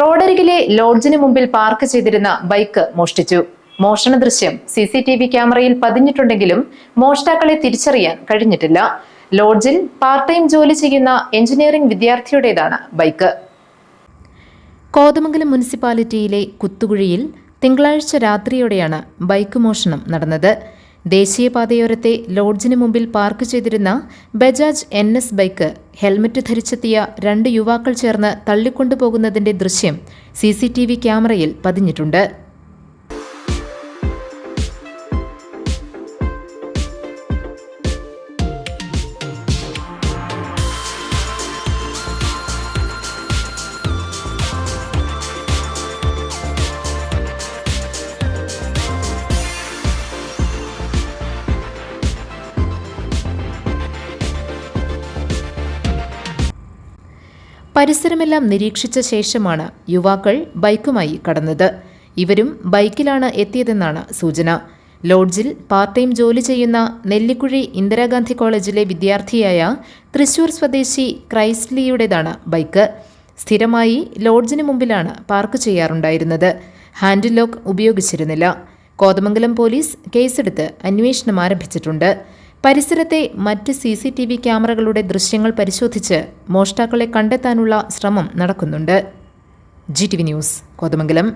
റോഡരികിലെ ലോഡ്ജിന് മുമ്പിൽ പാർക്ക് ചെയ്തിരുന്ന ബൈക്ക് മോഷ്ടിച്ചു. മോഷണ ദൃശ്യം CCTV ക്യാമറയിൽ പതിഞ്ഞിട്ടുണ്ടെങ്കിലും മോഷ്ടാക്കളെ തിരിച്ചറിയാൻ കഴിഞ്ഞിട്ടില്ല. ലോഡ്ജിൽ പാർട്ട് ടൈം ജോലി ചെയ്യുന്ന എഞ്ചിനീയറിംഗ് വിദ്യാർത്ഥിയുടേതാണ് ബൈക്ക്. കോതമംഗലം മുനിസിപ്പാലിറ്റിയിലെ കുത്തുകുഴിയിൽ തിങ്കളാഴ്ച രാത്രിയോടെയാണ് ബൈക്ക് മോഷണം നടന്നത്. ദേശീയപാതയോരത്തെ ലോഡ്ജിന് മുമ്പിൽ പാർക്ക് ചെയ്തിരുന്ന ബജാജ് NS ബൈക്ക് ഹെൽമറ്റ് ധരിച്ചെത്തിയ 2 യുവാക്കൾ ചേർന്ന് തള്ളിക്കൊണ്ടുപോകുന്നതിന്റെ ദൃശ്യം CCTV ക്യാമറയിൽ പതിഞ്ഞിട്ടുണ്ട്. പരിസരമെല്ലാം നിരീക്ഷിച്ച ശേഷമാണ് യുവാക്കൾ ബൈക്കുമായി കടന്നത്. ഇവരും ബൈക്കിലാണ് എത്തിയതെന്നാണ് സൂചന. ലോഡ്ജിൽ പാർട്ട് ടൈം ജോലി ചെയ്യുന്ന നെല്ലിക്കുഴി ഇന്ദിരാഗാന്ധി കോളേജിലെ വിദ്യാർത്ഥിയായ തൃശൂർ സ്വദേശി ക്രൈസ്ലിയുടേതാണ് ബൈക്ക്. സ്ഥിരമായി ലോഡ്ജിന് മുമ്പിലാണ് പാർക്ക് ചെയ്യാറുണ്ടായിരുന്നത്. ഹാൻഡിൽ ലോക്ക് ഉപയോഗിച്ചിരുന്നില്ല. കോതമംഗലം പോലീസ് കേസെടുത്ത് അന്വേഷണം ആരംഭിച്ചിട്ടുണ്ട്. പരിസരത്തെ മറ്റ് CCTV ക്യാമറകളുടെ ദൃശ്യങ്ങൾ പരിശോധിച്ച് മോഷ്ടാക്കളെ കണ്ടെത്താനുള്ള ശ്രമം നടക്കുന്നുണ്ട്. GTV news, Kothamangalam.